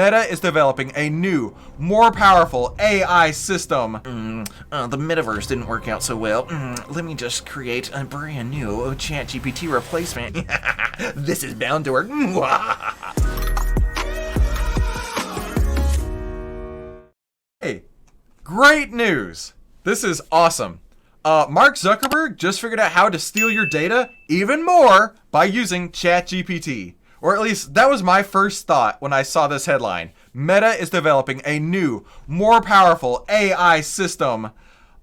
Meta is developing a new, more powerful AI system. The Metaverse didn't work out so well. Let me just create a brand new ChatGPT replacement. This is bound to work. Hey, great news. This is awesome. Mark Zuckerberg just figured out how to steal your data even more by using ChatGPT. Or at least that was my first thought when I saw this headline. Meta is developing a new, more powerful AI system,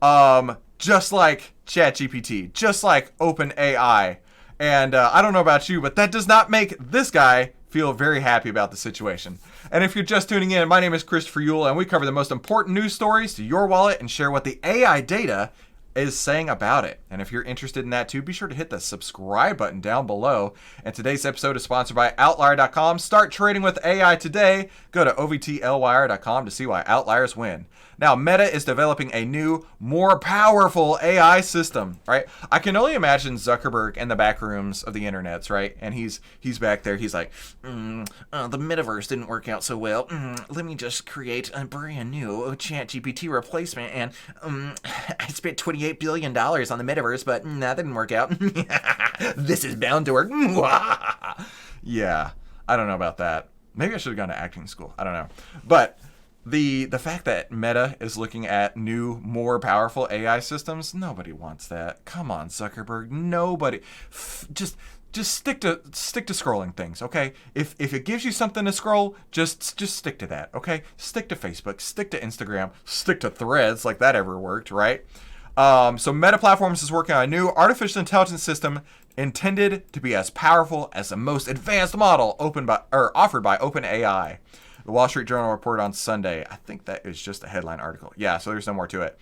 just like ChatGPT, just like OpenAI. And I don't know about you, but that does not make this guy feel very happy about the situation. And if you're just tuning in, my name is Christopher Yule, and we cover the most important news stories to your wallet and share what the AI data is saying about it. And if you're interested in that too, be sure to hit the subscribe button down below. And today's episode is sponsored by Outlier.com. Start trading with AI today. Go to OVTLwire.com to see why outliers win. Now, Meta is developing a new, more powerful AI system, right? I can only imagine Zuckerberg in the back rooms of the internets, right? And he's back there. He's like, the Metaverse didn't work out so well. Let me just create a brand new ChatGPT replacement. And I spent $28 billion on the Metaverse, but that didn't work out. This is bound to work. Yeah, I don't know about that. Maybe I should have gone to acting school. I don't know. But the fact that Meta is looking at new, more powerful AI systems, nobody wants that. Come on, Zuckerberg. Nobody. Just stick to scrolling things, okay? If it gives you something to scroll, just stick to that, okay? Stick to Facebook, stick to Instagram, stick to Threads, like that ever worked, right? So Meta Platforms is working on a new artificial intelligence system intended to be as powerful as the most advanced model offered by OpenAI. The Wall Street Journal reported on Sunday. I think that is just a headline article. Yeah, so there's no more to it.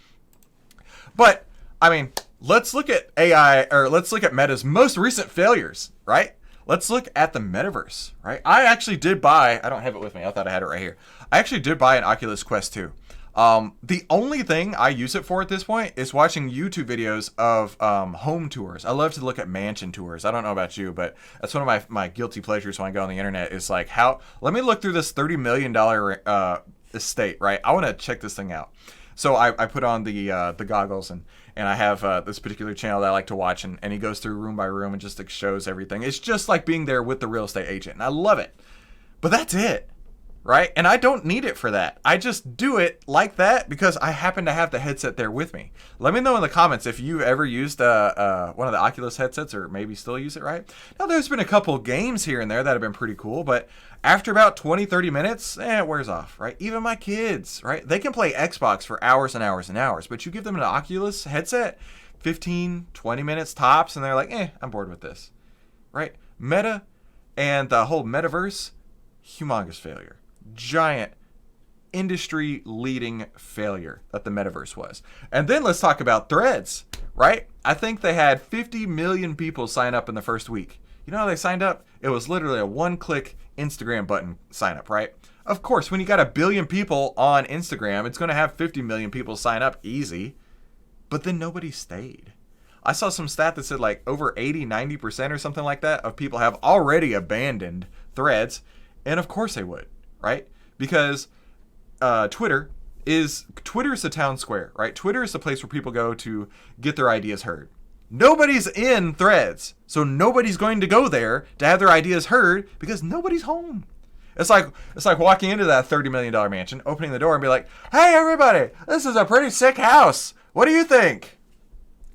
But, I mean, let's look at let's look at Meta's most recent failures, right? Let's look at the Metaverse, right? I actually did buy, I don't have it with me, I thought I had it right here. I actually did buy an Oculus Quest 2. The only thing I use it for at this point is watching YouTube videos of home tours. I love to look at mansion tours. I don't know about you, but that's one of my guilty pleasures when I go on the internet is like, let me look through this $30 million estate, right? I want to check this thing out. So I put on the goggles and I have this particular channel that I like to watch, and he goes through room by room and just shows everything. It's just like being there with the real estate agent, and I love it. But that's it. Right? And I don't need it for that. I just do it like that because I happen to have the headset there with me. Let me know in the comments if you ever used one of the Oculus headsets or maybe still use it, right? Now, there's been a couple games here and there that have been pretty cool, but after about 20, 30 minutes, it wears off, right? Even my kids, right? They can play Xbox for hours and hours and hours, but you give them an Oculus headset, 15, 20 minutes tops, and they're like, I'm bored with this, right? Meta and the whole Metaverse, humongous failure. Giant industry leading failure that the Metaverse was. And then let's talk about Threads, right? I think they had 50 million people sign up in the first week. You know how they signed up? It was literally a one-click Instagram button sign up, right? Of course, when you got 1 billion people on Instagram, it's going to have 50 million people sign up easy. But then nobody stayed. I saw some stat that said like over 80-90% or something like that of people have already abandoned Threads. And of course they would. Right? Because Twitter is the town square, right? Twitter is the place where people go to get their ideas heard. Nobody's in Threads, so nobody's going to go there to have their ideas heard because nobody's home. It's like walking into that $30 million mansion, opening the door and be like, "Hey everybody, this is a pretty sick house. What do you think?"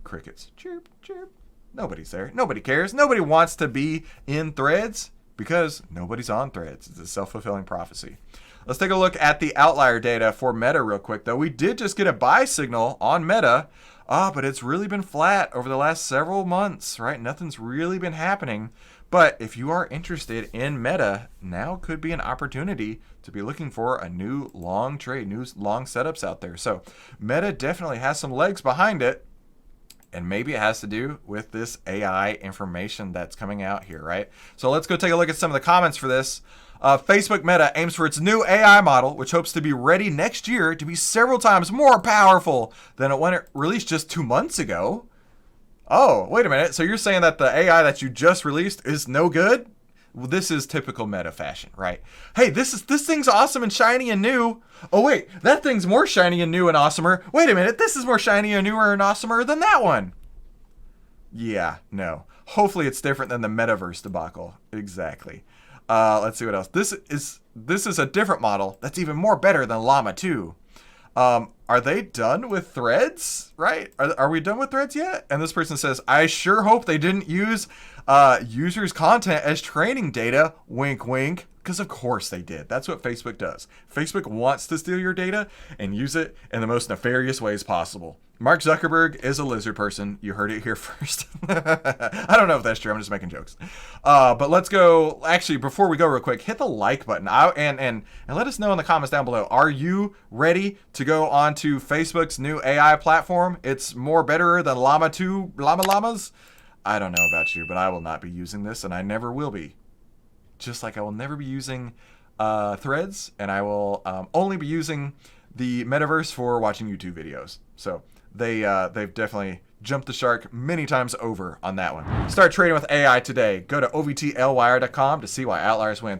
Crickets. Chirp, chirp. Nobody's there. Nobody cares. Nobody wants to be in Threads. Because nobody's on Threads. It's a self-fulfilling prophecy. Let's take a look at the outlier data for Meta real quick, though. We did just get a buy signal on Meta, but it's really been flat over the last several months, right? Nothing's really been happening. But if you are interested in Meta, now could be an opportunity to be looking for a new long trade, new long setups out there. So Meta definitely has some legs behind it. And maybe it has to do with this AI information that's coming out here, right? So let's go take a look at some of the comments for this. Facebook Meta aims for its new AI model, which hopes to be ready next year to be several times more powerful than when it released just 2 months ago. Oh, wait a minute. So you're saying that the AI that you just released is no good? Well, this is typical Meta fashion, right? Hey, this thing's awesome and shiny and new. Oh wait, that thing's more shiny and new and awesomer. Wait a minute, this is more shiny and newer and awesomer than that one. Yeah, no. Hopefully it's different than the Metaverse debacle. Exactly. Let's see what else. This is a different model that's even more better than Llama 2. Are they done with threads? Right? Are we done with threads yet? And this person says, I sure hope they didn't use users' content as training data. Wink, wink. Because of course they did. That's what Facebook does. Facebook wants to steal your data and use it in the most nefarious ways possible. Mark Zuckerberg is a lizard person. You heard it here first. I don't know if that's true. I'm just making jokes. But let's go. Actually, before we go real quick, hit the like button and let us know in the comments down below. Are you ready to go onto Facebook's new AI platform? It's more better than Llama 2 llamas. I don't know about you, but I will not be using this, and I never will be. Just like I will never be using Threads, and I will only be using the Metaverse for watching YouTube videos. So they've definitely jumped the shark many times over on that one. Start trading with AI today. Go to ovtlwire.com to see why outliers win.